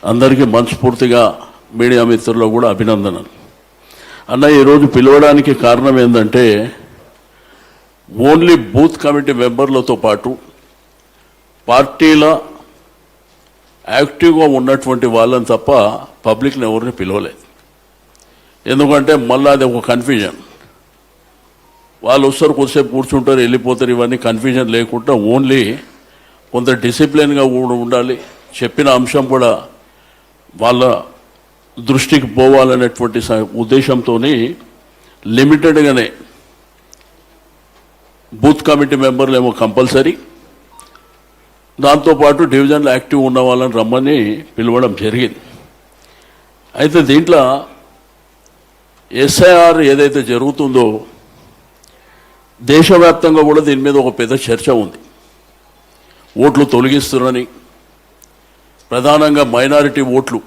అందరికీ మనస్ఫూర్తిగా మీడియా మిత్రుల్లో కూడా అభినందనలు. అన్న ఈరోజు పిలవడానికి కారణం ఏంటంటే ఓన్లీ బూత్ కమిటీ మెంబర్లతో పాటు పార్టీల యాక్టివ్గా ఉన్నటువంటి వాళ్ళని తప్ప పబ్లిక్ని ఎవరిని పిలవలేదు. ఎందుకంటే మళ్ళీ అది ఒక కన్ఫ్యూజన్. వాళ్ళు వస్తారు, కొద్దిసేపు కూర్చుంటారు, వెళ్ళిపోతారు. ఇవన్నీ కన్ఫ్యూజన్ లేకుండా ఓన్లీ కొంత డిసిప్లిన్గా కూడా ఉండాలి. చెప్పిన అంశం కూడా వాళ్ళ దృష్టికి పోవాలనేటువంటి ఉద్దేశంతో లిమిటెడ్గానే బూత్ కమిటీ మెంబర్లు ఏమో కంపల్సరీ, దాంతోపాటు డివిజన్లో యాక్టివ్ ఉన్న వాళ్ళని రమ్మని పిలవడం జరిగింది. అయితే దీంట్లో ఎస్ఐఆర్ ఏదైతే జరుగుతుందో దేశవ్యాప్తంగా కూడా దీని మీద ఒక పెద్ద చర్చ ఉంది. ఓట్లు తొలగిస్తున్నారని, ప్రధానంగా మైనారిటీ ఓట్లు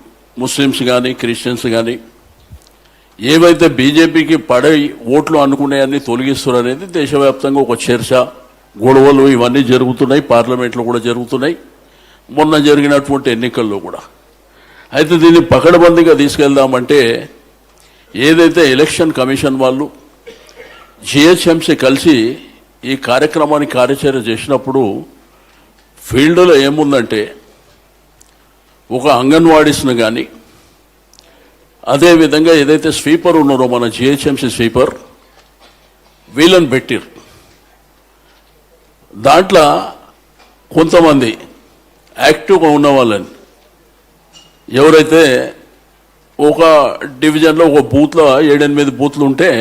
ముస్లిమ్స్ కానీ క్రిస్టియన్స్ కానీ ఏవైతే బీజేపీకి పడే ఓట్లు అనుకునేవన్నీ తొలగిస్తున్నారనేది దేశవ్యాప్తంగా ఒక చర్చ, గొడవలు ఇవన్నీ జరుగుతున్నాయి. పార్లమెంట్లో కూడా జరుగుతున్నాయి, మొన్న జరిగినటువంటి ఎన్నికల్లో కూడా. అయితే దీన్ని పకడ్బందీగా తీసుకెళ్దామంటే ఏదైతే ఎలక్షన్ కమిషన్ వాళ్ళు జిహెచ్ఎంసీ కలిసి ఈ కార్యక్రమాన్ని కార్యాచరణ చేసినప్పుడు ఫీల్డ్లో ఏముందంటే ఒక అంగన్వాడీస్ను కానీ, అదేవిధంగా ఏదైతే స్వీపర్ ఉన్నారో మన జిహెచ్ఎంసీ స్వీపర్, వీళ్ళని పెట్టిరు. దాంట్లో కొంతమంది యాక్టివ్గా ఉన్న వాళ్ళని, ఎవరైతే ఒక డివిజన్లో ఒక బూత్లో 7-8 బూత్లు ఉంటే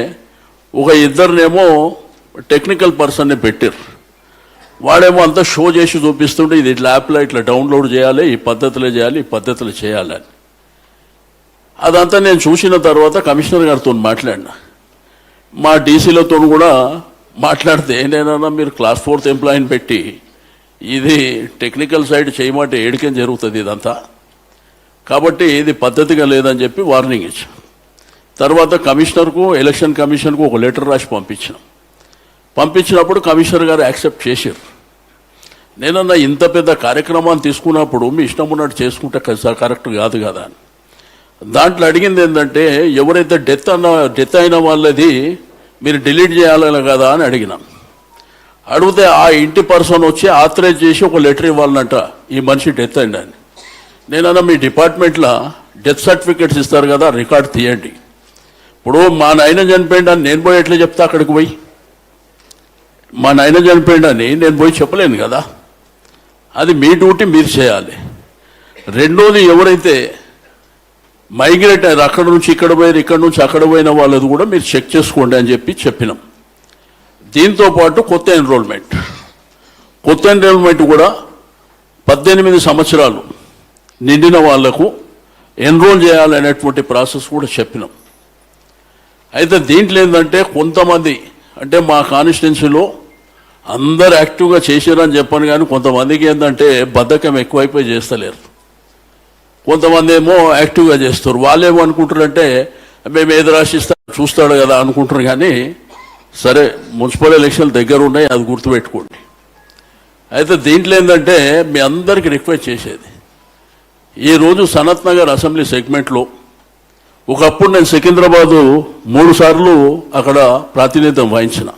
ఒక ఇద్దరినేమో టెక్నికల్ పర్సన్ని పెట్టిరు. వాడేమో అంతా షో చేసి చూపిస్తుంటే ఇది ఇట్లా యాప్లో ఇట్లా డౌన్లోడ్ చేయాలి, ఈ పద్ధతిలో చేయాలి, ఈ పద్ధతిలో చేయాలని. అదంతా నేను చూసిన తర్వాత కమిషనర్ గారితో మాట్లాడినా, మా డీసీలతో కూడా మాట్లాడితే, నేనన్నా మీరు క్లాస్ 4th ఎంప్లాయీని పెట్టి ఇది టెక్నికల్ సైడ్ చేయమంటే ఏడికేం జరుగుతుంది ఇదంతా, కాబట్టి ఇది పద్ధతిగా లేదని చెప్పి వార్నింగ్ ఇచ్చాం. తర్వాత కమిషనర్కు, ఎలక్షన్ కమిషన్కు ఒక లెటర్ రాసి పంపించినప్పుడు కమిషనర్ గారు యాక్సెప్ట్ చేశారు. నేనన్నా ఇంత పెద్ద కార్యక్రమాన్ని తీసుకున్నప్పుడు మీ ఇష్టం ఉన్నట్టు చేసుకుంటే కరెక్ట్ కాదు కదా అని. దాంట్లో అడిగింది ఏంటంటే ఎవరైతే డెత్ అయిన వాళ్ళది మీరు డిలీట్ చేయాలి కదా అని అడిగినాం. అడిగితే ఆ ఇంటి పర్సన్ వచ్చి ఆథరైజ్ చేసి ఒక లెటర్ ఇవ్వాలన్నట, ఈ మనిషి డెత్ అయిందని. నేనన్నా మీ డిపార్ట్మెంట్లో డెత్ సర్టిఫికేట్స్ ఇస్తారు కదా, రికార్డ్ తీయండి. ఇప్పుడు మా నాయన చనిపోయింది అని నేను పోయి ఎట్లా చెప్తా? అక్కడికి పోయి మా నాయన చనిపోయిందని నేను పోయి చెప్పలేను కదా. అది మీ డ్యూటీ, మీరు చేయాలి. రెండోది, ఎవరైతే మైగ్రేట్ అయ్యారు, అక్కడ నుంచి ఇక్కడ పోయారు, ఇక్కడ నుంచి అక్కడ పోయిన వాళ్ళది కూడా మీరు చెక్ చేసుకోండి అని చెప్పినాం. దీంతోపాటు కొత్త ఎన్రోల్మెంట్ కూడా 18 సంవత్సరాలు నిండిన వాళ్లకు ఎన్రోల్ చేయాలనేటువంటి ప్రాసెస్ కూడా చెప్పినాం. అయితే దీంట్లో ఏంటంటే కొంతమంది, అంటే మా కాన్స్టిట్యున్సీలో అందరు యాక్టివ్గా చేశారని చెప్పాను, కానీ కొంతమందికి ఏంటంటే బద్ధకం ఎక్కువైపోయి చేస్తలేరు. కొంతమంది ఏమో యాక్టివ్గా చేస్తారు. వాళ్ళేమో అనుకుంటారంటే మేము ఏది రాసిస్తా చూస్తాడు కదా అనుకుంటారు. కానీ సరే, మున్సిపల్ ఎలక్షన్లు దగ్గర ఉన్నాయి, అది గుర్తుపెట్టుకోండి. అయితే దీంట్లో ఏంటంటే మీ అందరికీ రిక్వెస్ట్ చేసేది, ఈరోజు సనత్ నగర్ అసెంబ్లీ సెగ్మెంట్లో ఒకప్పుడు నేను సికింద్రాబాదు 3 సార్లు అక్కడ ప్రాతినిధ్యం వహించిన,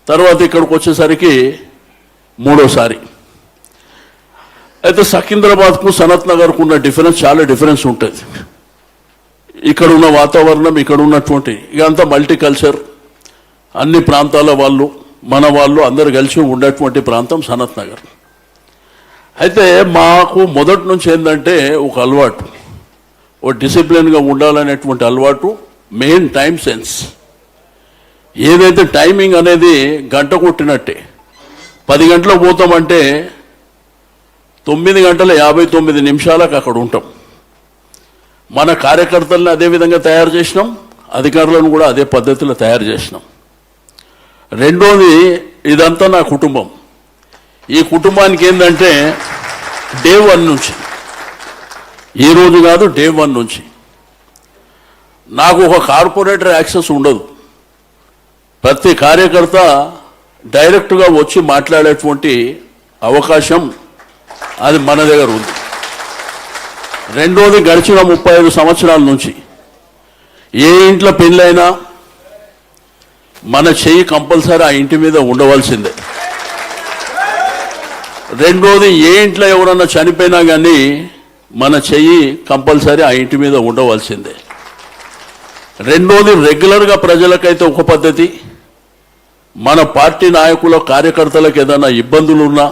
తర్వాత ఇక్కడికి వచ్చేసరికి 3వసారి. అయితే సికింద్రాబాద్కు సనత్ నగర్కు ఉన్న డిఫరెన్స్ చాలా డిఫరెన్స్ ఉంటుంది. ఇక్కడ ఉన్న వాతావరణం, ఇక్కడ ఉన్నటువంటి ఇదంతా మల్టీ కల్చర్, అన్ని ప్రాంతాల వాళ్ళు, మన వాళ్ళు అందరు కలిసి ఉండేటువంటి ప్రాంతం సనత్ నగర్. అయితే మాకు మొదటి నుంచి ఏంటంటే ఒక అలవాటు, ఓ డిసిప్లిన్గా ఉండాలనేటువంటి అలవాటు, మెయిన్ టైం సెన్స్. ఏదైతే టైమింగ్ అనేది గంట కొట్టినట్టే, 10 గంటలకు పోతామంటే 9:59 అక్కడ ఉంటాం. మన కార్యకర్తలను అదేవిధంగా తయారు చేసినాం, అధికారులను కూడా అదే పద్ధతిలో తయారు చేసినాం. రెండోది, ఇదంతా నా కుటుంబం. ఈ కుటుంబానికి ఏంటంటే డే 1 నుంచి, ఈ రోజు కాదు, డే 1 నుంచి నాకు ఒక కార్పొరేటర్ యాక్సెస్ ఉండదు. ప్రతి కార్యకర్త డైరెక్ట్గా వచ్చి మాట్లాడేటువంటి అవకాశం అది మన దగ్గర ఉంది. రెండోది గడిచిన 35 సంవత్సరాల నుంచి ఏ ఇంట్లో పెళ్ళైనా మన చెయ్యి కంపల్సరీ ఆ ఇంటి మీద ఉండవలసిందే. రెండోది ఏ ఇంట్లో ఎవరన్నా చనిపోయినా కానీ మన చెయ్యి కంపల్సరీ ఆ ఇంటి మీద ఉండవలసిందే. రెండోది రెగ్యులర్గా ప్రజలకైతే ఒక పద్ధతి, మన పార్టీ నాయకుల కార్యకర్తలకు ఏదైనా ఇబ్బందులు ఉన్నా,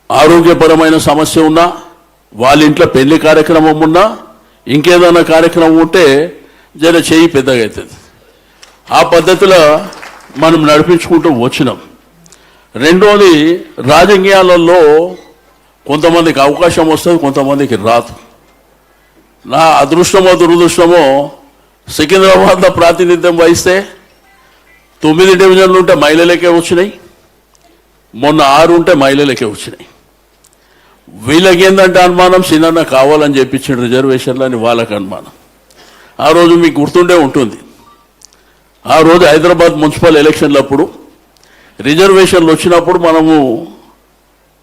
ఆరోగ్యపరమైన సమస్య ఉన్నా, వాళ్ళ ఇంట్లో పెళ్లి కార్యక్రమం ఉన్నా, ఇంకేదైనా కార్యక్రమం ఉంటే జర చెయ్యి పెద్దగా అవుతుంది. ఆ పద్ధతిలో మనం నడిపించుకుంటూ వచ్చినాం. రెండోది రాజకీయాలలో కొంతమందికి అవకాశం వస్తుంది, కొంతమందికి రాదు. నా అదృష్టమో దురదృష్టమో సికింద్రాబాద్లో ప్రాతినిధ్యం వహిస్తే 9 డివిజన్లు ఉంటే మహిళలకే వచ్చినాయి, మొన్న 6 ఉంటే మహిళలకే వచ్చినాయి. వీళ్ళకి ఏంటంటే అనుమానం, సినన్న కావాలని చెప్పించిన రిజర్వేషన్లు అని వాళ్ళకి అనుమానం. ఆ రోజు మీకు గుర్తుండే ఉంటుంది, ఆ రోజు హైదరాబాద్ మున్సిపల్ ఎలక్షన్లప్పుడు రిజర్వేషన్లు వచ్చినప్పుడు మనము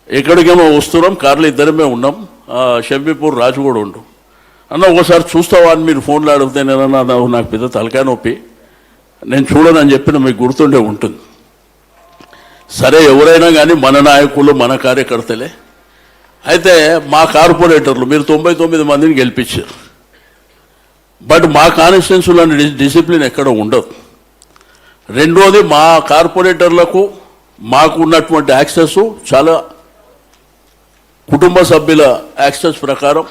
ఎక్కడికేమో వస్తున్నాం, కార్లు ఇద్దరమే ఉన్నాం, షంబీపూర్ రాజు కూడా ఉండు. అన్న ఒకసారి చూస్తావా అని మీరు ఫోన్లో అడిగితే నేనన్నా నాకు పెద్ద తలకాయ నొప్పి, నేను చూడనని చెప్పిన మీకు గుర్తుండే ఉంటుంది. సరే, ఎవరైనా కానీ మన నాయకులు మన కార్యకర్తలే. అయితే మా కార్పొరేటర్లు మీరు 99 మందిని గెలిపించారు. బట్ మా కాన్స్టిట్యున్సీలోని డిసిప్లిన్ ఎక్కడ ఉండదు. రెండోది మా కార్పొరేటర్లకు మాకు ఉన్నటువంటి యాక్సెస్ చాలా కుటుంబ సభ్యుల యాక్సెస్ ప్రకారం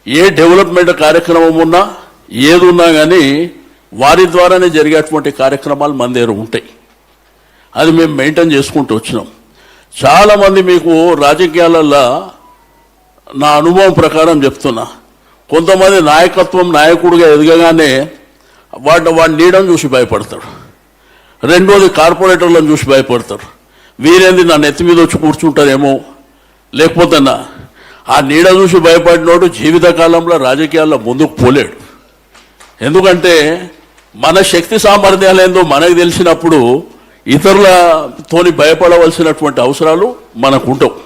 ఏ డెవలప్మెంట్ కార్యక్రమం ఉన్నా ఏది ఉన్నా కానీ వారి ద్వారానే జరిగేటువంటి కార్యక్రమాలు మన దగ్గర ఉంటాయి. అది మేము మెయింటైన్ చేసుకుంటూ వచ్చినాం. చాలామంది మీకు రాజకీయాలలో నా అనుభవం ప్రకారం చెప్తున్నా, కొంతమంది నాయకత్వం నాయకుడిగా ఎదగగానే వాడి నీడని చూసి భయపడతాడు. రెండోది కార్పొరేటర్లను చూసి భయపడతారు. వీరేంది నా నెత్తి మీద వచ్చి కూర్చుంటారేమో, లేకపోతే ఆ నీడ చూసి భయపడినోడు జీవితకాలంలో రాజకీయాల్లో ముందుకు పోలేడు. ఎందుకంటే మన శక్తి సామర్థ్యాలు ఏందో మనకు తెలిసినప్పుడు ఇతరులతోని భయపడవలసినటువంటి అవసరాలు మనకు ఉండవు.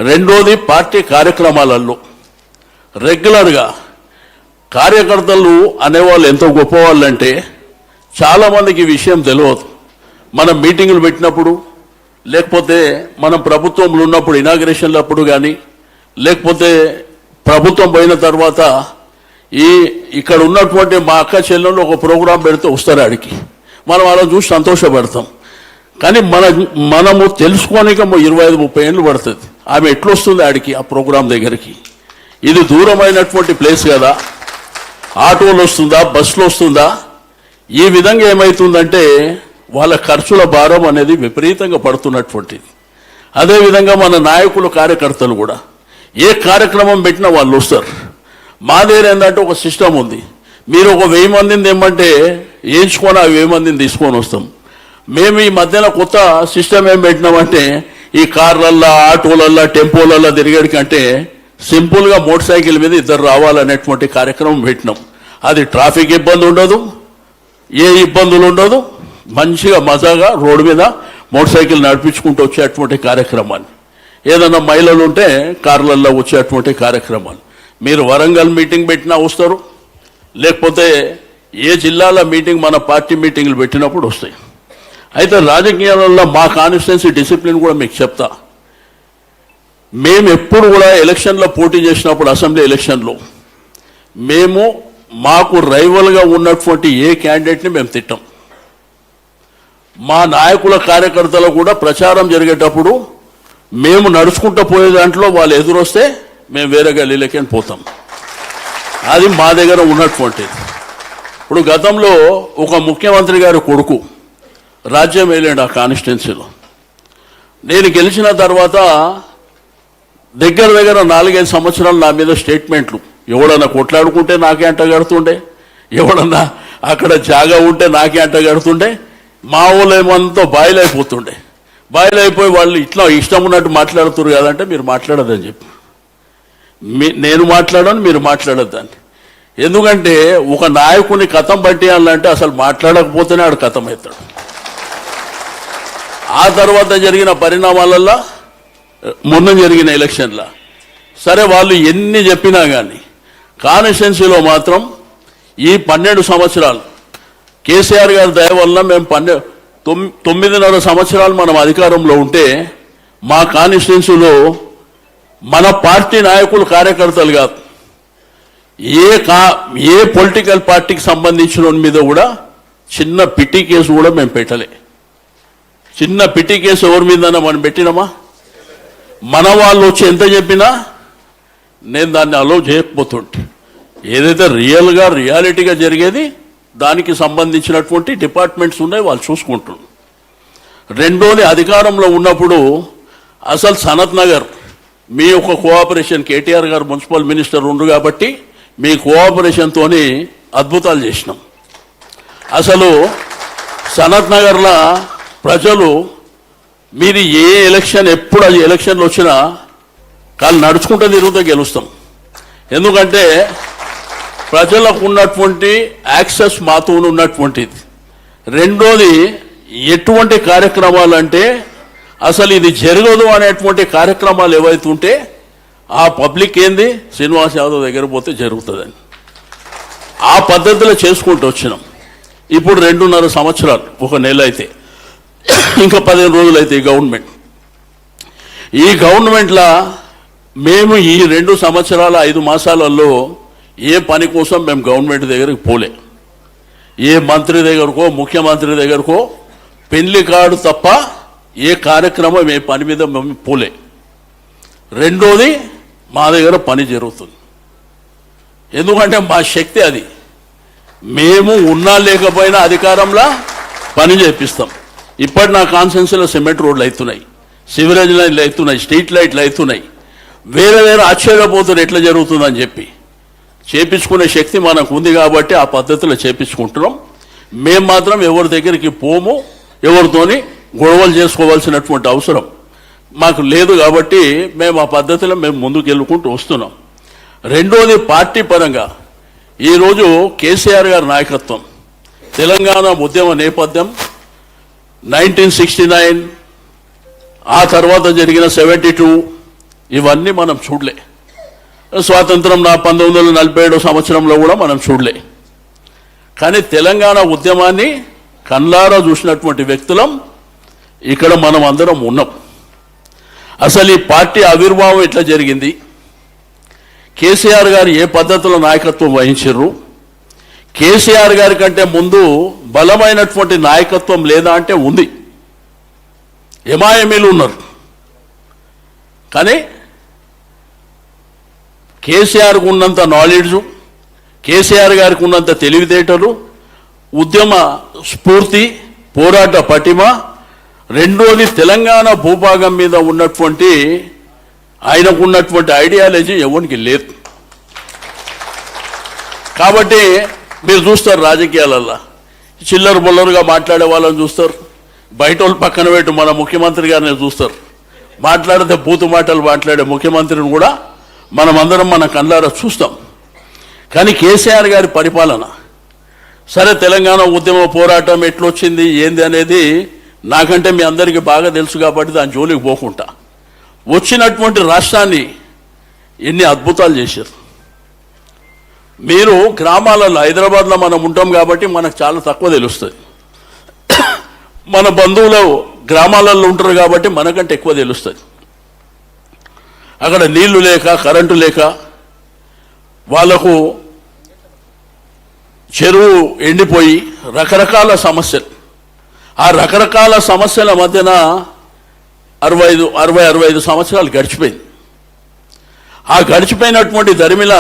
రెండోది పార్టీ కార్యక్రమాలలో రెగ్యులర్గా కార్యకర్తలు అనేవాళ్ళు ఎంతో గొప్పవాళ్ళు అంటే చాలామందికి ఈ విషయం తెలియదు. మనం మీటింగులు పెట్టినప్పుడు, లేకపోతే మనం ప్రభుత్వంలో ఉన్నప్పుడు ఇనాగ్రేషన్లప్పుడు కానీ, లేకపోతే ప్రభుత్వం పోయిన తర్వాత ఇక్కడ ఉన్నటువంటి మా అక్క చెల్లెళ్ళు ఒక ప్రోగ్రాం పెడితే వస్తారు ఆడికి, మనం అలా చూసి సంతోషపడతాం. కానీ మనము తెలుసుకోనిక 25-30 ఏళ్ళు పడుతుంది ఆమె ఎట్లొస్తుంది ఆడికి ఆ ప్రోగ్రాం దగ్గరికి. ఇది దూరమైనటువంటి ప్లేస్ కదా, ఆటోలు వస్తుందా, బస్సులు వస్తుందా? ఈ విధంగా ఏమవుతుందంటే వాళ్ళ ఖర్చుల భారం అనేది విపరీతంగా పడుతున్నటువంటిది. అదేవిధంగా మన నాయకులు కార్యకర్తలు కూడా ఏ కార్యక్రమం పెట్టినా వాళ్ళు వస్తారు. మా దగ్గర ఏంటంటే ఒక సిస్టమ్ ఉంది, మీరు ఒక 1000 మందిని తెమ్మంటే వేయించుకొని ఆ 1000 మందిని తీసుకొని వస్తాం. మేము ఈ మధ్యన కొత్త సిస్టమ్ ఏం పెట్టినామంటే ఈ కార్లల్లో, ఆటోలల్లో, టెంపోలల్లో తిరిగేది కంటే సింపుల్గా మోటార్ సైకిల్ మీద ఇద్దరు రావాలనేటువంటి కార్యక్రమం పెట్టినాం. అది ట్రాఫిక్ ఇబ్బంది ఉండదు, ఏ ఇబ్బందులు ఉండదు, మంచిగా మజాగా రోడ్డు మీద మోటార్ సైకిల్ నడిపించుకుంటూ వచ్చేటువంటి కార్యక్రమాన్ని. ఏదైనా మహిళలు ఉంటే కార్లల్లో వచ్చేటువంటి కార్యక్రమాలు. మీరు వరంగల్ మీటింగ్ పెట్టినా వస్తారు, లేకపోతే ఏ జిల్లాల మీటింగ్ మన పార్టీ మీటింగ్లు పెట్టినప్పుడు వస్తాయి. అయితే రాజకీయాలలో మా కాన్స్టిట్యున్సీ డిసిప్లిన్ కూడా మీకు చెప్తా. మేము ఎప్పుడు కూడా ఎలక్షన్లో పోటీ చేసినప్పుడు, అసెంబ్లీ ఎలక్షన్లో మేము మాకు రైవల్గా ఉన్నటువంటి ఏ క్యాండిడేట్ని మేము తిట్టాం. మా నాయకుల కార్యకర్తలు కూడా ప్రచారం జరిగేటప్పుడు మేము నడుచుకుంటూ పోయే దాంట్లో వాళ్ళు ఎదురొస్తే మేము వేరే గల్లీలకి పోతాం. అది మా దగ్గర ఉన్నటువంటిది. ఇప్పుడు గతంలో ఒక ముఖ్యమంత్రి గారి కొడుకు రాజ్యం వెళ్ళాడు ఆ కాన్స్టిట్యున్సీలో. నేను గెలిచిన తర్వాత దగ్గర 4-5 సంవత్సరాలు నా మీద స్టేట్మెంట్లు, ఎవడన్నా కొట్లాడుకుంటే నాకే అంటగడుతుండే, ఎవడన్నా అక్కడ జాగా ఉంటే నాకే అంటగడుతుండే. మా వాళ్ళు ఏమంతా బాయిలైపోతుండే. బాయిలైపోయి వాళ్ళు ఇట్లా ఇష్టం ఉన్నట్టు మాట్లాడుతున్నారు కదంటే మీరు మాట్లాడదని చెప్పి నేను మాట్లాడను, మీరు మాట్లాడద్దని. ఎందుకంటే ఒక నాయకుని కథం పట్టేయాలంటే అసలు మాట్లాడకపోతేనే ఆడు కథం అవుతాడు. ఆ తర్వాత జరిగిన పరిణామాలలో మొన్న జరిగిన ఎలక్షన్ల సరే వాళ్ళు ఎన్ని చెప్పినా కానీ కాన్స్టిట్యున్సీలో మాత్రం ఈ 12 సంవత్సరాలు కేసీఆర్ గారి దయ వలన మేము 9.5 సంవత్సరాలు మనం అధికారంలో ఉంటే మా కాన్స్టిట్యున్సీలో మన పార్టీ నాయకులు కార్యకర్తలు కాదు ఏ పొలిటికల్ పార్టీకి సంబంధించిన మీద కూడా చిన్న పిటి కేసు కూడా మేము పెట్టలే. చిన్న పిటి కేసు ఎవరి మీదన్నా మనం పెట్టినామా? మన వాళ్ళు వచ్చి ఎంత చెప్పినా నేను దాన్ని అలో చేయకపోతుంటే ఏదైతే రియాలిటీగా జరిగేది దానికి సంబంధించినటువంటి డిపార్ట్మెంట్స్ ఉన్నాయి, వాళ్ళు చూసుకుంటున్నారు. రెండోది అధికారంలో ఉన్నప్పుడు అసలు సనత్ నగర్ మీ యొక్క కోఆపరేషన్ కేటీఆర్ గారు మున్సిపల్ మినిస్టర్ ఉండు కాబట్టి మీ కోఆపరేషన్తోని అద్భుతాలు చేసినాం. అసలు సనత్ నగర్లో ప్రజలు మీరు ఏ ఎలక్షన్ ఎప్పుడు అది ఎలక్షన్లు వచ్చినా కాళ్ళు నడుచుకుంటూ తిరుగుతూ గెలుస్తాం. ఎందుకంటే ప్రజలకు ఉన్నటువంటి యాక్సెస్ మాతో ఉన్నటువంటిది. రెండోది ఎటువంటి కార్యక్రమాలు అంటే అసలు ఇది జరగదు అనేటువంటి కార్యక్రమాలు ఏవైతుంటే ఆ పబ్లిక్ ఏంది శ్రీనివాస్ యాదవ్ దగ్గర పోతే జరుగుతుందని ఆ పద్ధతిలో చేసుకుంటూ వచ్చినాం. ఇప్పుడు 2.5 సంవత్సరాలు, ఒక నెల అయితే ఇంకా 15 రోజులు అయితే ఈ గవర్నమెంట్లో మేము ఈ 2 సంవత్సరాల 5 మాసాలలో ఏ పని కోసం మేము గవర్నమెంట్ దగ్గరికి పోలే. ఏ మంత్రి దగ్గరకో ముఖ్యమంత్రి దగ్గరకో పెళ్లి కార్డు తప్ప ఏ కార్యక్రమం ఏ పని మీద మేము పోలే. రెండోది మా దగ్గర పని జరుగుతుంది. ఎందుకంటే మా శక్తి అది. మేము ఉన్నా లేకపోయినా అధికారంలో పని చేపిస్తాం. ఇప్పటి నా కాన్స్టిట్యున్సీలో సిమెంట్ రోడ్లు అవుతున్నాయి, సివరేజ్ లైన్లు అవుతున్నాయి, స్ట్రీట్ లైట్లు అవుతున్నాయి. వేరే ఆశ్చర్యపోతున్నారు ఎట్లా జరుగుతుందని చెప్పి. చేపించుకునే శక్తి మనకు ఉంది కాబట్టి ఆ పద్ధతిలో చేపించుకుంటున్నాం. మేము మాత్రం ఎవరి దగ్గరికి పోము, ఎవరితోని గొడవలు చేసుకోవాల్సినటువంటి అవసరం మాకు లేదు కాబట్టి మేము ఆ పద్ధతిలో మేము ముందుకు వెళ్ళుకుంటూ వస్తున్నాం. రెండోది పార్టీ పరంగా ఈరోజు కేసీఆర్ గారి నాయకత్వం, తెలంగాణ ఉద్యమ నేపథ్యం 1969 ఆ తర్వాత జరిగిన 72 ఇవన్నీ మనం చూడలే. స్వాతంత్రం 1947 సంవత్సరంలో కూడా మనం చూడలే. కానీ తెలంగాణ ఉద్యమాన్ని కళ్ళారా చూసినటువంటి వ్యక్తులం ఇక్కడ మనం అందరం ఉన్నాం. అసలు ఈ పార్టీ ఆవిర్భావం ఎట్లా జరిగింది, కేసీఆర్ గారు ఏ పద్ధతిలో నాయకత్వం వహించారు, కేసీఆర్ గారి కంటే ముందు బలమైనటువంటి నాయకత్వం లేదా అంటే ఉంది. ఎంఐఎంలు ఉన్నారు కానీ కేసీఆర్కు ఉన్నంత నాలెడ్జ్, కేసీఆర్ గారికి ఉన్నంత తెలివితేటలు, ఉద్యమ స్ఫూర్తి, పోరాట పటిమ, రెండోది తెలంగాణ భూభాగం మీద ఉన్నటువంటి ఆయనకు ఉన్నటువంటి ఐడియాలజీ ఎవరికి లేదు. కాబట్టి మీరు చూస్తారు రాజకీయాలలో చిల్లర బొల్లరుగా మాట్లాడే వాళ్ళని చూస్తారు, బయట వాళ్ళు పక్కన పెట్టి మన ముఖ్యమంత్రి గారిని చూస్తారు. మాట్లాడితే బూతు మాటలు మాట్లాడే ముఖ్యమంత్రిని కూడా మనమందరం మన కళ్ళారా చూస్తాం. కానీ కేసీఆర్ గారి పరిపాలన సరే, తెలంగాణ ఉద్యమ పోరాటం ఎట్లొచ్చింది ఏంది అనేది నాకంటే మీ అందరికీ బాగా తెలుసు కాబట్టి దాని జోలికి పోకుండా వచ్చినటువంటి రాష్ట్రాన్ని ఎన్ని అద్భుతాలు చేశారు. మీరు గ్రామాలలో హైదరాబాద్లో మనం ఉంటాం కాబట్టి మనకు చాలా తక్కువ తెలుస్తుంది. మన బంధువులు గ్రామాలలో ఉంటారు కాబట్టి మనకంటే ఎక్కువ తెలుస్తుంది. అక్కడ నీళ్లు లేక కరెంటు లేక వాళ్లకు చెరువు ఎండిపోయి రకరకాల సమస్యలు, ఆ రకరకాల సమస్యల మధ్యన 65 సంవత్సరాలు గడిచిపోయింది. ఆ గడిచిపోయినటువంటి దరిమిల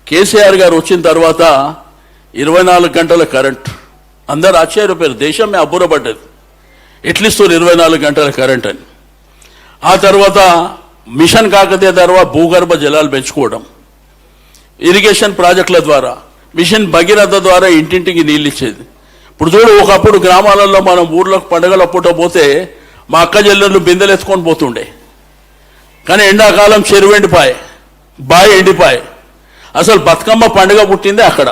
కేసీఆర్ గారు వచ్చిన తర్వాత 24 గంటల కరెంట్. అందరు ఆశ్చర్యపోయారు, దేశమే అబ్బురపడ్డది, ఎట్లిస్తారు 24 గంటల కరెంట్ అని. ఆ తర్వాత మిషన్ కాకతీయ ద్వారా భూగర్భ జలాలు పెంచుకోవడం, ఇరిగేషన్ ప్రాజెక్టుల ద్వారా, మిషన్ భగీరథ ద్వారా ఇంటింటికి నీళ్ళు ఇచ్చేది. ఇప్పుడు చూడు, ఒకప్పుడు గ్రామాలలో మనం ఊర్లకు పండుగల పూట పోతే మా అక్క చెల్లెళ్ళు బిందెలు ఎత్తుకొని పోతుండే. కానీ ఎండాకాలం చెరువు ఎండిపాయి, బావి ఎండిపాయి. అసలు బతుకమ్మ పండుగ పుట్టిందే అక్కడ.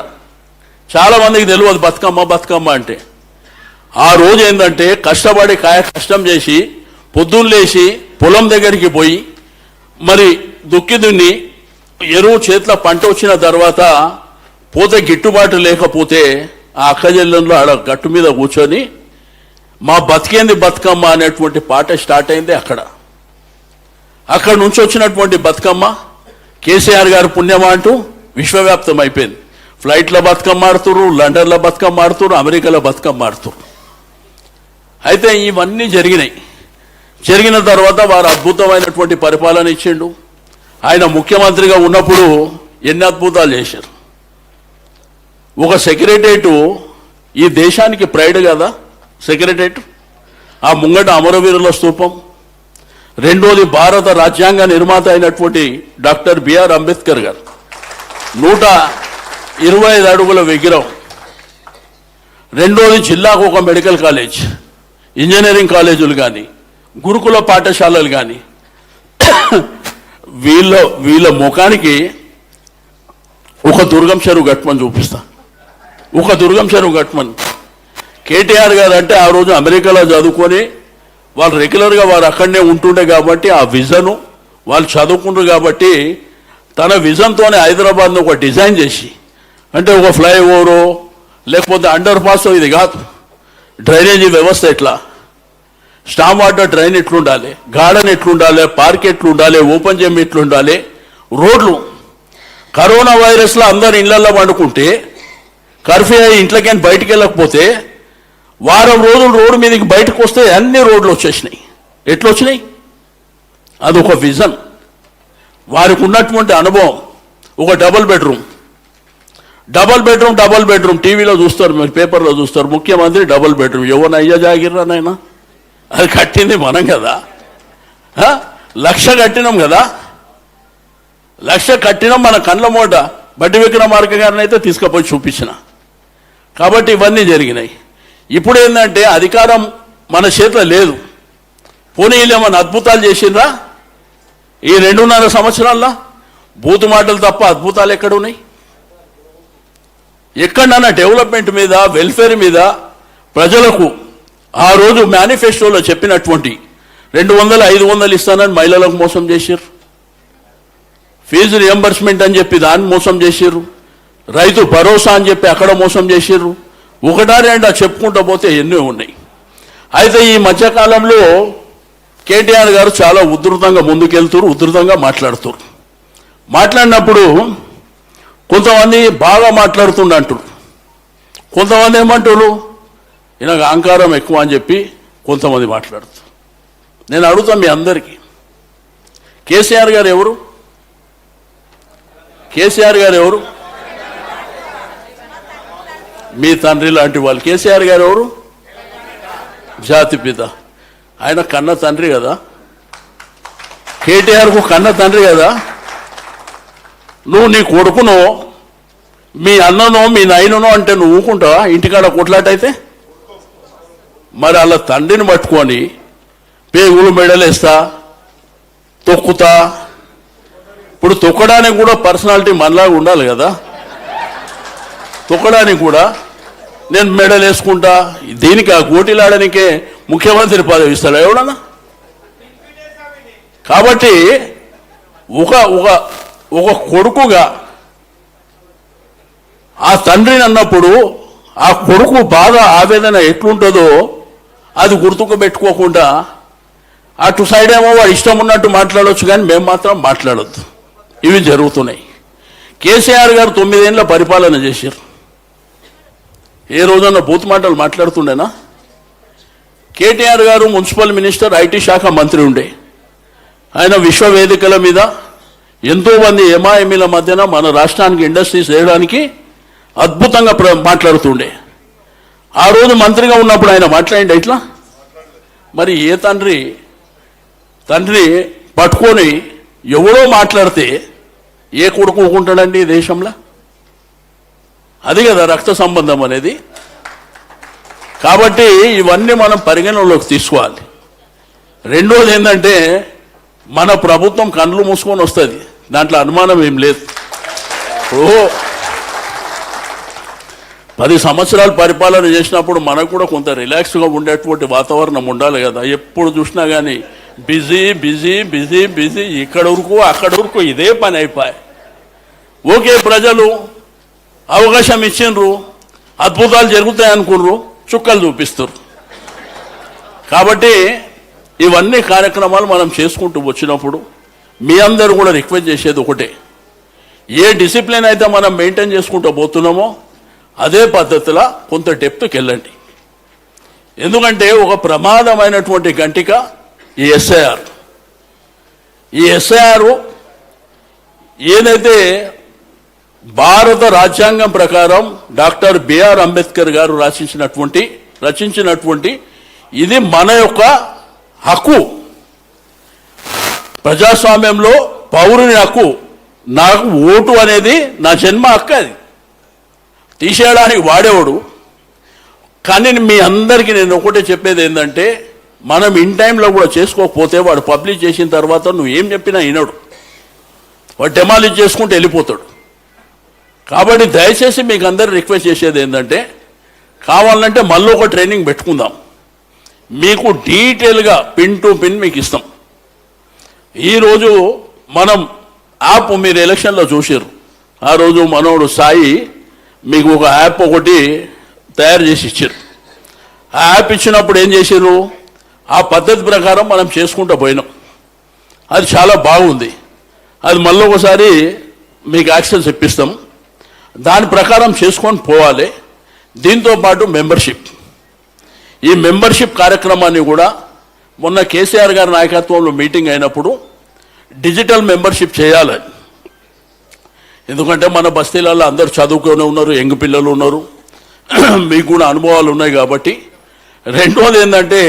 చాలామందికి తెలియదు బతుకమ్మ అంటే. ఆ రోజు ఏంటంటే కష్టపడి కష్టం చేసి పొద్దున్న లేచి పొలం దగ్గరికి పోయి మరి దుక్కి దున్ని ఎరువు చేతిలో పంట వచ్చిన తర్వాత పోతే గిట్టుబాటు లేకపోతే ఆ అక్కజల్లంలో ఆడ గట్టు మీద కూర్చొని మా బతికేంది బతుకమ్మ అనేటువంటి పాట స్టార్ట్ అయింది అక్కడ నుంచి వచ్చినటువంటి బతుకమ్మ కేసీఆర్ గారు పుణ్యమా అంటూ విశ్వవ్యాప్తం అయిపోయింది. ఫ్లైట్లో బతుకమ్మ ఆడుతున్నారు, లండన్లో బతుకమ్మ ఆడుతున్నారు, అమెరికాలో బతుకమ్మ ఆడుతున్నారు. అయితే ఇవన్నీ జరిగిన తర్వాత వారు అద్భుతమైనటువంటి పరిపాలన ఇచ్చిండు. ఆయన ముఖ్యమంత్రిగా ఉన్నప్పుడు ఎన్ని అద్భుతాలు చేశారు. ఒక సెక్రటరేటు ఈ దేశానికి ప్రైడ్ కదా సెక్రటరేట్. ఆ ముంగట అమరవీరుల స్తూపం. రెండోది భారత రాజ్యాంగ నిర్మాత అయినటువంటి డాక్టర్ బిఆర్ అంబేద్కర్ గారు 125 అడుగుల విగ్రహం. రెండోది జిల్లాకు ఒక మెడికల్ కాలేజ్, ఇంజనీరింగ్ కాలేజీలు కానీ, గురుకుల పాఠశాలలు కానీ. వీళ్ళ ముఖానికి ఒక దుర్గం చెరువు గట్మని చూపిస్తా. ఒక దుర్గం చెరువు గట్మని. కేటీఆర్ గారు అంటే ఆ రోజు అమెరికాలో చదువుకొని వాళ్ళు రెగ్యులర్గా వారు అక్కడనే ఉంటుండే కాబట్టి ఆ విజను వాళ్ళు చదువుకుంటారు కాబట్టి తన విజన్తోనే హైదరాబాద్ను ఒక డిజైన్ చేసి, అంటే ఒక ఫ్లైఓవరు లేకపోతే అండర్ పాస్, ఇది కాదు, డ్రైనేజీ వ్యవస్థ ఎట్లా, స్టామ్ వాటర్ డ్రైన్ ఎట్లుండాలి, గార్డెన్ ఎట్లుండాలి, పార్క్ ఎట్లుండాలి, ఓపెన్ జిమ్ ఎట్లుండాలి, రోడ్లు. కరోనా వైరస్లో అందరు ఇళ్లలో పండుకుంటే కర్ఫ్యూ అయ్యి ఇంట్లోకి బయటికి వెళ్ళకపోతే వారం రోజులు రోడ్డు మీదకి బయటకు వస్తే అన్ని రోడ్లు వచ్చేసినాయి. ఎట్లా వచ్చినాయి? అదొక విజన్. వారికి ఉన్నటువంటి అనుభవం. ఒక డబుల్ బెడ్రూమ్ టీవీలో చూస్తారు, మీరు పేపర్లో చూస్తారు, ముఖ్యమంత్రి డబుల్ బెడ్రూమ్. ఎవరిని అయ్యా జాగిర్రా నాయన, అది కట్టింది మనం కదా. 1,00,000 కట్టినాం కదా, 1,00,000 కట్టినాం. మన కండ్ల మూట బట్టి విక్రమార్క గారిని అయితే తీసుకుపోయి చూపించిన. కాబట్టి ఇవన్నీ జరిగినాయి. ఇప్పుడు ఏంటంటే అధికారం మన చేతిలో లేదు. పోనీ ఏమైనా అద్భుతాలు చేసిండ్రా ఈ 2.5 సంవత్సరాల్లో? బూతు మాటలు తప్ప అద్భుతాలు ఎక్కడ ఉన్నాయి? ఎక్కడన్నా డెవలప్మెంట్ మీద, వెల్ఫేర్ మీద ప్రజలకు ఆ రోజు మేనిఫెస్టోలో చెప్పినటువంటి 200-500 ఇస్తానని మహిళలకు మోసం చేశారు. ఫీజు రియంబర్స్మెంట్ అని చెప్పి దాన్ని మోసం చేశారు. రైతు భరోసా అని చెప్పి అక్కడ మోసం చేశారు. ఒకటా రెండా చెప్పుకుంటూ పోతే ఎన్నో ఉన్నాయి. అయితే ఈ మధ్యకాలంలో కేటీఆర్ గారు చాలా ఉధృతంగా ముందుకెళ్తారు, ఉధృతంగా మాట్లాడినప్పుడు కొంతమంది బాగా మాట్లాడుతుండంటారు, కొంతమంది ఏమంటారు ఈయన అహంకారం ఎక్కువ అని చెప్పి కొంతమంది మాట్లాడుతారు. నేను అడుగుతాను మీ అందరికీ, కేసీఆర్ గారు ఎవరు? మీ తండ్రి లాంటి వాళ్ళు. కేసీఆర్ గారు ఎవరు? జాతిపిత. ఆయన కన్న తండ్రి కదా, కేటీఆర్కు కన్న తండ్రి కదా. నువ్వు నీ కొడుకునో మీ అన్ననో మీ నాయననో అంటే నువ్వు ఊకుంటావా? ఇంటికాడ కొట్లాటైతే మరి అలా తండ్రిని పట్టుకొని పేగులు మెడలేస్తా, తొక్కుతా. ఇప్పుడు తొక్కడానికి కూడా పర్సనాలిటీ మనలాగా ఉండాలి కదా. తొక్కడానికి కూడా నేను మెడల్ వేసుకుంటా, దీనికి ఆ కోటిలాడనికే ముఖ్యమంత్రి పదవి ఇస్తాడు ఎవడన్నా? కాబట్టి ఒక కొడుకుగా ఆ తండ్రిని అన్నప్పుడు ఆ కొడుకు బాధ, ఆవేదన ఎట్లుంటుందో అది గుర్తుకు పెట్టుకోకుండా అటు సైడ్ ఏమో వాడు ఇష్టం ఉన్నట్టు మాట్లాడవచ్చు, కానీ మేము మాత్రం మాట్లాడొద్దు. ఇవి జరుగుతున్నాయి. కేసీఆర్ గారు 9 ఏళ్ళ పరిపాలన చేశారు. ఏ రోజన్నా బూత్ మాటలు మాట్లాడుతుండేనా? కేటీఆర్ గారు మున్సిపల్ మినిస్టర్, ఐటీ శాఖ మంత్రి ఉండే. ఆయన విశ్వవేదికల మీద ఎంతోమంది ఎంఐఎంల మధ్యన మన రాష్ట్రానికి ఇండస్ట్రీస్ చేయడానికి అద్భుతంగా మాట్లాడుతుండే. ఆ రోజు మంత్రిగా ఉన్నప్పుడు ఆయన మాట్లాడిండే ఇట్లా. మరి ఏ తండ్రి పట్టుకొని ఎవడో మాట్లాడితే ఏ కొడుకు ఊకుంటాడండి ఈ దేశంలో? అది కదా రక్త సంబంధం అనేది. కాబట్టి ఇవన్నీ మనం పరిగణనలోకి తీసుకోవాలి. రెండోది ఏంటంటే మన ప్రభుత్వం కళ్ళు మూసుకొని వస్తుంది, దాంట్లో అనుమానం ఏం లేదు. 10 సంవత్సరాలు పరిపాలన చేసినప్పుడు మనకు కూడా కొంత రిలాక్స్గా ఉండేటువంటి వాతావరణం ఉండాలి కదా. ఎప్పుడు చూసినా కానీ బిజీ బిజీ బిజీ బిజీ, ఇక్కడ ఉరుకు అక్కడ ఉరుకు, ఇదే పని అయిపోయి. ఓకే, ప్రజలు అవకాశం ఇచ్చిండ్రు, అద్భుతాలు జరుగుతాయి అనుకుర్రు, చుక్కలు చూపిస్తారు. కాబట్టి ఇవన్నీ కార్యక్రమాలు మనం చేసుకుంటూ వచ్చినప్పుడు మీ అందరూ కూడా రిక్వెస్ట్ చేసేది ఒకటే, ఏ డిసిప్లిన్ అయితే మనం మెయింటైన్ చేసుకుంటూ పోతున్నామో అదే పద్ధతిలో కొంత డెప్త్కి వెళ్ళండి. ఎందుకంటే ఒక ప్రమాదమైనటువంటి గంటిక ఈ ఎస్ఐఆర్. ఈ ఎస్ఐఆర్ ఏదైతే భారత రాజ్యాంగం ప్రకారం డాక్టర్ బిఆర్ అంబేద్కర్ గారు రచించినటువంటి ఇది మన యొక్క హక్కు, ప్రజాస్వామ్యంలో పౌరుని హక్కు. నాకు ఓటు అనేది నా జన్మ హక్కు, అది తీసేయడానికి వాడేవాడు. కానీ మీ అందరికీ నేను ఒకటే చెప్పేది ఏంటంటే, మనం ఇన్ టైంలో కూడా చేసుకోకపోతే వాడు పబ్లిష్ చేసిన తర్వాత నువ్వు ఏం చెప్పినా వినడు, వాడు డెమాలిష్ చేసుకుంటూ వెళ్ళిపోతాడు. కాబట్టి దయచేసి మీకు అందరు రిక్వెస్ట్ చేసేది ఏంటంటే, కావాలంటే మళ్ళీ ఒక ట్రైనింగ్ పెట్టుకుందాం, మీకు డీటెయిల్గా పిన్ టు పిన్ మీకు ఇస్తాం. ఈరోజు మనం యాప్ మీరు ఎలక్షన్లో చూసారు, ఆ రోజు మనోడు సాయి మీకు ఒక యాప్ ఒకటి తయారు చేసి ఇచ్చారు. ఆ యాప్ ఇచ్చినప్పుడు ఏం చేశారు, ఆ పద్ధతి ప్రకారం మనం చేసుకుంటూ పోయినాం. అది చాలా బాగుంది. అది మళ్ళీ ఒకసారి మీకు యాక్సెస్ ఇప్పిస్తాం, దాని ప్రకారం చేసుకొని పోవాలి. దీంతోపాటు మెంబర్షిప్, ఈ మెంబర్షిప్ కార్యక్రమాన్ని కూడా మొన్న కేసీఆర్ గారి నాయకత్వంలో మీటింగ్ అయినప్పుడు డిజిటల్ మెంబర్షిప్ చేయాలి. ఎందుకంటే మన బస్తీలలో అందరూ చదువుకొని ఉన్నారు, యంగ్ పిల్లలు ఉన్నారు, మీకు కూడా అనుభవాలు ఉన్నాయి కాబట్టి. రెండోది ఏంటంటే,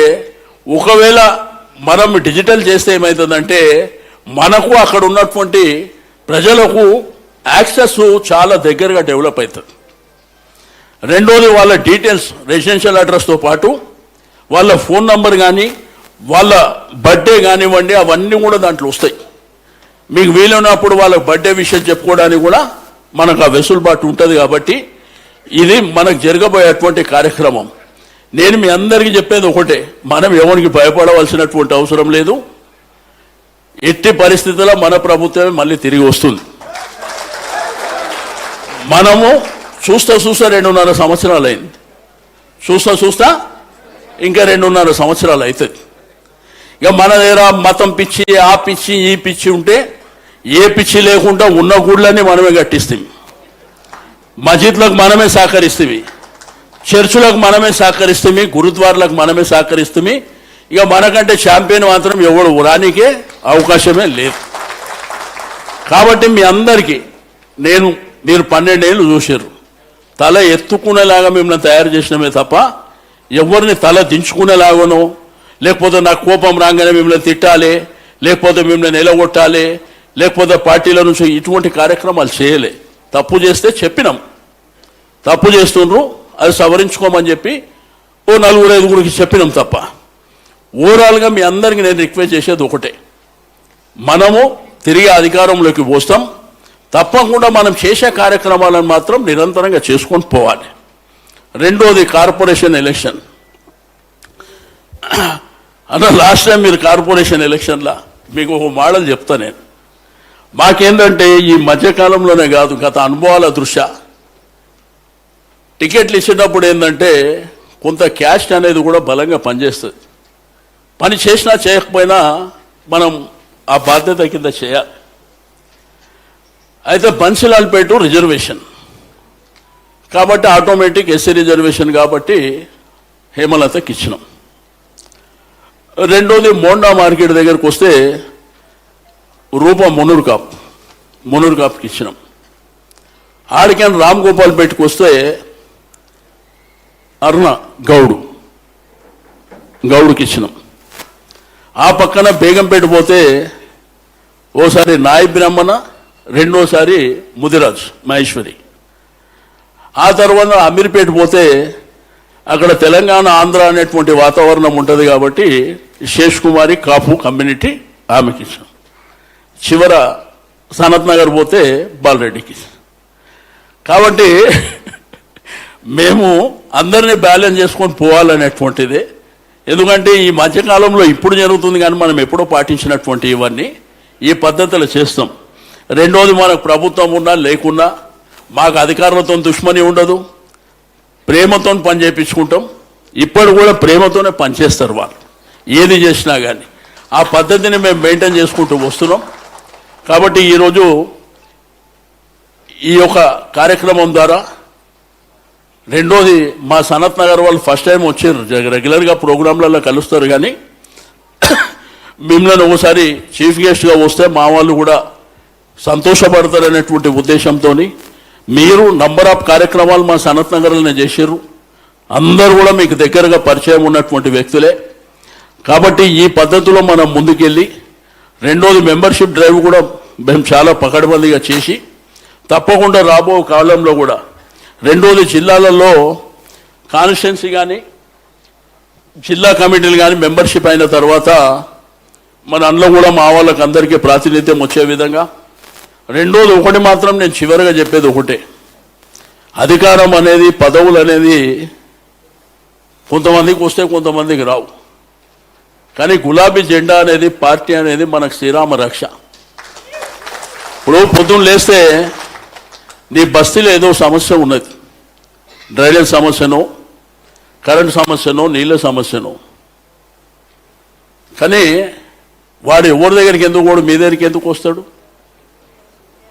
ఒకవేళ మనం డిజిటల్ చేస్తే ఏమవుతుందంటే మనకు అక్కడ ఉన్నటువంటి ప్రజలకు యాక్సెస్ చాలా దగ్గరగా డెవలప్ అవుతుంది. రెండోది వాళ్ళ డీటెయిల్స్, రెసిడెన్షియల్ అడ్రస్తో పాటు వాళ్ళ ఫోన్ నంబర్ కానీ వాళ్ళ బర్త్డే కానివ్వండి, అవన్నీ కూడా దాంట్లో వస్తాయి. మీకు వీలున్నప్పుడు వాళ్ళ బర్త్డే విషయం చెప్పుకోవడానికి కూడా మనకు ఆ వెసులుబాటు ఉంటుంది. కాబట్టి ఇది మనకు జరగబోయేటువంటి కార్యక్రమం. నేను మీ అందరికీ చెప్పేది ఒకటే, మనం ఎవరికి భయపడవలసినటువంటి అవసరం లేదు. ఎట్టి పరిస్థితుల్లో మన ప్రభుత్వమే మళ్ళీ తిరిగి వస్తుంది. మనము చూస్తా 2.5 సంవత్సరాలు అయింది, చూస్తా ఇంకా 2.5 సంవత్సరాలు అవుతుంది. ఇక మన దగ్గర మతం పిచ్చి, ఆ పిచ్చి, ఈ పిచ్చి ఉంటే ఏ పిచ్చి లేకుండా ఉన్న గుళ్ళని మనమే కట్టిస్తాం, మస్జిద్లకు మనమే సహకరిస్తాం, చర్చులకు మనమే సహకరిస్తాం, గురుద్వార్లకు మనమే సహకరిస్తాం. ఇక మనకంటే ఛాంపియన్ మాత్రం ఎవడు రానికే అవకాశమే లేదు. కాబట్టి మీ అందరికీ మీరు 12 ఏళ్ళు చూసారు, తల ఎత్తుకునేలాగా మిమ్మల్ని తయారు చేసినమే తప్ప ఎవరిని తల దించుకునేలాగానో, లేకపోతే నాకు కోపం రాగానే మిమ్మల్ని తిట్టాలి, లేకపోతే మిమ్మల్ని నిలగొట్టాలి, లేకపోతే పార్టీల నుంచి ఇటువంటి కార్యక్రమాలు చేయలే. తప్పు చేస్తే చెప్పినాం, తప్పు చేస్తుండ్రు, అది సవరించుకోమని చెప్పి 4-5 చెప్పినాం తప్ప. ఓవరాల్గా మీ అందరికీ నేను రిక్వెస్ట్ చేసేది ఒకటే, మనము తిరిగి అధికారంలోకి వస్తాం. తప్పకుండా మనం చేసే కార్యక్రమాలను మాత్రం నిరంతరంగా చేసుకొని పోవాలి. రెండోది కార్పొరేషన్ ఎలక్షన్. లాస్ట్ టైం మీరు కార్పొరేషన్ ఎలక్షన్లో మీకు ఒక మోడల్ చెప్తా నేను. మాకేంటంటే ఈ మధ్యకాలంలోనే కాదు, గత అనుభవాల దృష్ట్యా టికెట్లు ఇచ్చేటప్పుడు ఏంటంటే కొంత క్యాస్ట్ అనేది కూడా బలంగా పనిచేస్తుంది. పని చేసినా చేయకపోయినా మనం ఆ బాధ్యత కింద చేయాలి. అయితే బన్సిలాల్పేట రిజర్వేషన్ కాబట్టి ఆటోమేటిక్ ఎస్సీ రిజర్వేషన్ కాబట్టి హేమలతకి ఇచ్చినాం. రెండోది మోండా మార్కెట్ దగ్గరకు వస్తే రూపం మునూరు కాప్కి ఇచ్చినాం. ఆడికని రామ్ గోపాల్ పేటకు వస్తే అరుణ గౌడుకి ఇచ్చినాం. ఆ పక్కన బేగంపేట పోతే ఓసారి నాయి బ్రహ్మణ, రెండోసారి ముదిరాజ్ మహేశ్వరి. ఆ తర్వాత అమీర్పేట పోతే అక్కడ తెలంగాణ ఆంధ్ర అనేటువంటి వాతావరణం ఉంటుంది కాబట్టి శేష్ కుమారి కాపు కమ్యూనిటీ ఆమెకి ఇచ్చాం. చివర సనత్ నగర్ పోతే బాలరెడ్డికి. కాబట్టి మేము అందరినీ బ్యాలెన్స్ చేసుకొని పోవాలనేటువంటిది ఎందుకంటే ఈ మధ్యకాలంలో ఇప్పుడు జరుగుతుంది కానీ మనం ఎప్పుడో పాటించినటువంటి ఇవన్నీ ఈ పద్ధతులు చేస్తాం. రెండోది, మనకు ప్రభుత్వం ఉన్నా లేకున్నా మాకు అధికారులతో దుష్మని ఉండదు, ప్రేమతో పని చేయించుకుంటాం. ఇప్పుడు కూడా ప్రేమతోనే పనిచేస్తారు వాళ్ళు, ఏది చేసినా కానీ ఆ పద్ధతిని మేము మెయింటైన్ చేసుకుంటూ వస్తున్నాం. కాబట్టి ఈరోజు ఈ యొక్క కార్యక్రమం ద్వారా రెండోది, మా సనత్ నగర్ వాళ్ళు ఫస్ట్ టైం వచ్చారు, రెగ్యులర్గా ప్రోగ్రాంలలో కలుస్తారు కానీ మిమ్మల్ని ఒకసారి చీఫ్ గెస్ట్గా వస్తే మా వాళ్ళు కూడా సంతోషపడతారనేటువంటి ఉద్దేశంతో మీరు నంబర్ ఆఫ్ కార్యక్రమాలు మా సనత్ నగర్లోనే చేశారు. అందరూ కూడా మీకు దగ్గరగా పరిచయం ఉన్నటువంటి వ్యక్తులే. కాబట్టి ఈ పద్ధతిలో మనం ముందుకెళ్ళి రెండోది మెంబర్షిప్ డ్రైవ్ కూడా మేము చాలా పకడ్బందీగా చేసి తప్పకుండా రాబో కాలంలో కూడా రెండోది జిల్లాలలో కాన్స్టిట్యున్సీ కానీ జిల్లా కమిటీలు కానీ మెంబర్షిప్ అయిన తర్వాత మన అందులో కూడా మా వాళ్ళకి అందరికీ ప్రాతినిధ్యం వచ్చే విధంగా. రెండోది ఒకటి మాత్రం నేను చివరిగా చెప్పేది ఒకటే, అధికారం అనేది పదవులు అనేది కొంతమందికి వస్తే కొంతమందికి రావు. కానీ గులాబీ జెండా అనేది పార్టీ అనేది మనకు శ్రీరామ రక్ష. ఇప్పుడు పొద్దున్న లేస్తే నీ బస్తీలో ఏదో సమస్య ఉన్నది, డ్రైనేజ్ సమస్యనో కరెంట్ సమస్యనో నీళ్ళ సమస్యనో, కానీ వాడు ఎవరి దగ్గరికి ఎందుకు పోడు, మీ దగ్గరికి ఎందుకు వస్తాడు?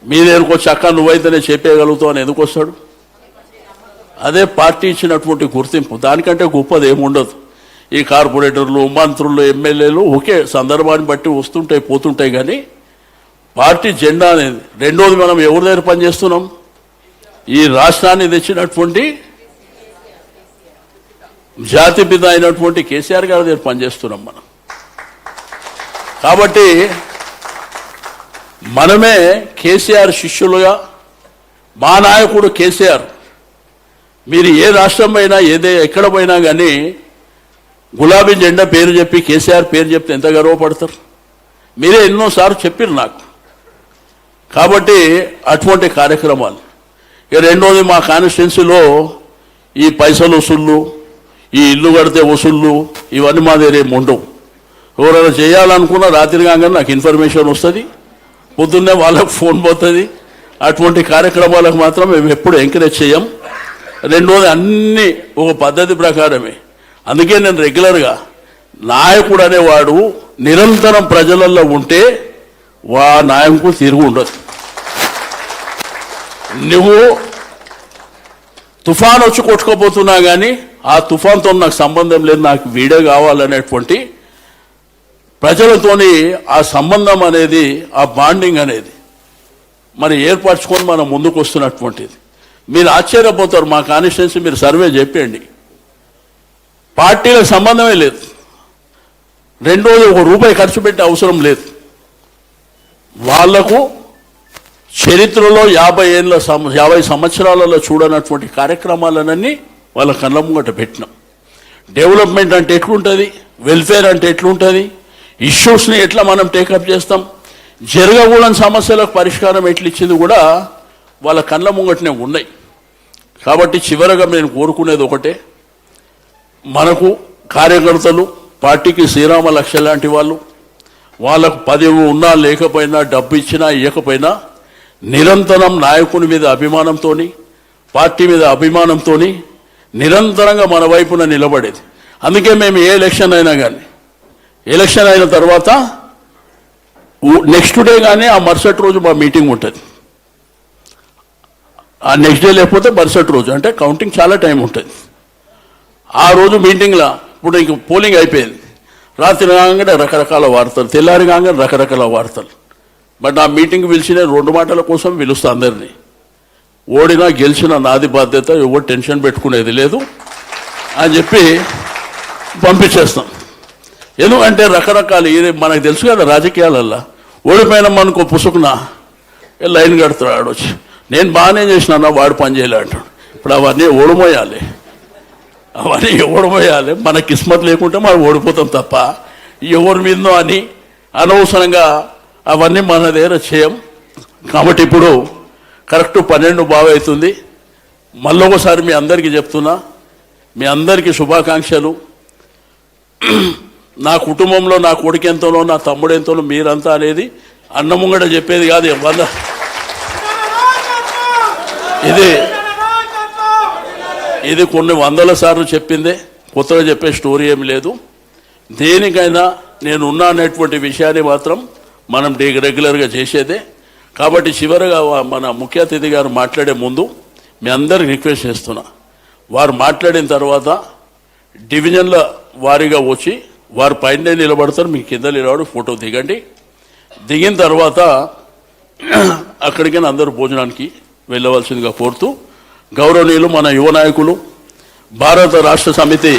మీ దగ్గరకు వచ్చి అక్క నువ్వైతేనే చెప్పేయగలుగుతావు అని ఎందుకు వస్తాడు? అదే పార్టీ ఇచ్చినటువంటి గుర్తింపు, దానికంటే గొప్పది ఏముండదు. ఈ కార్పొరేటర్లు మంత్రులు ఎమ్మెల్యేలు ఒకే సందర్భాన్ని బట్టి వస్తుంటాయి పోతుంటాయి, కానీ పార్టీ జెండా అనేది. రెండోది, మనం ఎవరి దగ్గర పనిచేస్తున్నాం? ఈ రాష్ట్రాన్ని తెచ్చినటువంటి జాతిపిత అయినటువంటి కేసీఆర్ గారి దగ్గర పనిచేస్తున్నాం మనం. కాబట్టి మనమే కేసీఆర్ శిష్యులుగా, మా నాయకుడు కేసీఆర్, మీరు ఏ రాష్ట్రం పోయినా ఎక్కడ పోయినా కానీ గులాబీ జెండా పేరు చెప్పి కేసీఆర్ పేరు చెప్తే ఎంత గర్వపడతారు? మీరే ఎన్నోసార్లు చెప్పారు నాకు. కాబట్టి అటువంటి కార్యక్రమాలు. ఇక రెండోది, మా కాన్స్టిట్యున్సీలో ఈ పైసలు వసూళ్ళు, ఈ ఇల్లు కడితే వసూళ్ళు, ఇవన్నీ మా దగ్గర ఏమి ఉండవు. ఎవరైనా చేయాలనుకున్నా రాత్రి కాగానే నాకు ఇన్ఫర్మేషన్ వస్తుంది, పొద్దున్నే వాళ్ళకు ఫోన్ పోతుంది. అటువంటి కార్యక్రమాలకు మాత్రం మేము ఎప్పుడు ఎంకరేజ్ చేయం. రెండోది, అన్నీ ఒక పద్ధతి ప్రకారమే. అందుకే నేను రెగ్యులర్గా నాయకుడు అనేవాడు నిరంతరం ప్రజలలో ఉంటే వా నాయకుడు తిరుగు ఉండదు. నువ్వు తుఫాన్ వచ్చి కొట్టుకోపోతున్నా కానీ ఆ తుఫాన్తో నాకు సంబంధం లేదు, నాకు వీడే కావాలనేటువంటి ప్రజలతోని ఆ సంబంధం అనేది, ఆ బాండింగ్ అనేది మరి ఏర్పరచుకొని మనం ముందుకు వస్తున్నటువంటిది. మీరు ఆశ్చర్యపోతారు, మా కాన్స్టిట్యున్సీ మీరు సర్వే చెప్పండి, పార్టీలకు సంబంధమే లేదు. రెండోది, ₹1 ఖర్చు పెట్టే అవసరం లేదు. వాళ్లకు చరిత్రలో 50 సంవత్సరాలలో చూడనటువంటి కార్యక్రమాలన్నీ వాళ్ళ కళ్ళ ముంగట పెట్టినాం. డెవలప్మెంట్ అంటే ఎట్లుంటుంది, వెల్ఫేర్ అంటే ఎట్లుంటుంది, ఇష్యూస్ని ఎట్లా మనం టేకప్ చేస్తాం, జరగకూడని సమస్యలకు పరిష్కారం ఎట్లిచ్చింది కూడా వాళ్ళ కళ్ళ ముంగటనే ఉన్నాయి. కాబట్టి చివరగా నేను కోరుకునేది ఒకటే, మనకు కార్యకర్తలు పార్టీకి శ్రీరామ లక్ష్య లాంటి వాళ్ళు, వాళ్ళకు పదవి ఉన్నా లేకపోయినా, డబ్బు ఇచ్చినా ఇవ్వకపోయినా నిరంతరం నాయకుని మీద అభిమానంతో, పార్టీ మీద అభిమానంతో నిరంతరంగా మన వైపున నిలబడేది. అందుకే మేము ఏ ఎలక్షన్ అయినా కానీ, ఎలక్షన్ అయిన తర్వాత నెక్స్ట్ డే కానీ ఆ మరుసటి రోజు మా మీటింగ్ ఉంటుంది. ఆ నెక్స్ట్ డే లేకపోతే మరుసటి రోజు, అంటే కౌంటింగ్ చాలా టైం ఉంటుంది. ఆ రోజు మీటింగ్లో ఇప్పుడు ఇంక పోలింగ్ అయిపోయింది, రాత్రి కాగానే రకరకాల వార్తలు, తెల్లారి కాగానే రకరకాల వార్తలు. బట్ ఆ మీటింగ్ పిలిచిన 2 మాటల కోసం పిలుస్తా అందరినీ. ఓడినా గెలిచినా నాది బాధ్యత, ఎవరు టెన్షన్ పెట్టుకునేది లేదు అని చెప్పి పంపించేస్తాం. ఎందుకంటే రకరకాల ఇది మనకు తెలుసు కదా, రాజకీయాలల్లో ఓడిపోయినా మనకు పుసుకున లైన్ కడుతున్నాడు వచ్చి, నేను బాగానే చేసినా వాడు పని చేయలే అంటాడు. ఇప్పుడు అవన్నీ ఓడిపోయాలి, అవన్నీ ఓడిపోయాలి. మన కిస్మత్ లేకుంటే మనం ఓడిపోతాం తప్ప ఎవరి మీదనో అని అనవసరంగా అవన్నీ మన దగ్గర చేయం. కాబట్టి ఇప్పుడు కరెక్ట్ 12 బాగా అవుతుంది. మళ్ళొకసారి మీ అందరికీ చెప్తున్నా, మీ అందరికీ శుభాకాంక్షలు. నా కుటుంబంలో నా కొడుకు ఎంతనో నా తమ్ముడు ఎంతనో మీరంతా అనేది అన్నముంగడ చెప్పేది కాదు. ఇది కొన్ని వందల సార్లు చెప్పిందే, కొత్తగా చెప్పే స్టోరీ ఏమి లేదు. దేనికైనా నేను ఉన్నా అనేటువంటి విషయాన్ని మాత్రం మనం రెగ్యులర్గా చేసేదే. కాబట్టి చివరిగా మన ముఖ్య అతిథి గారు మాట్లాడే ముందు మీ అందరికి రిక్వెస్ట్ చేస్తున్నా, వారు మాట్లాడిన తర్వాత డివిజన్ల వారీగా వచ్చి వారు పైన నిలబడతారు, మీ కింద నిలబడి ఫోటో దిగండి. దిగిన తర్వాత అక్కడికైనా అందరూ భోజనానికి వెళ్ళవలసిందిగా కోరుతూ, గౌరవనీయులు మన యువ నాయకులు భారత రాష్ట్ర సమితి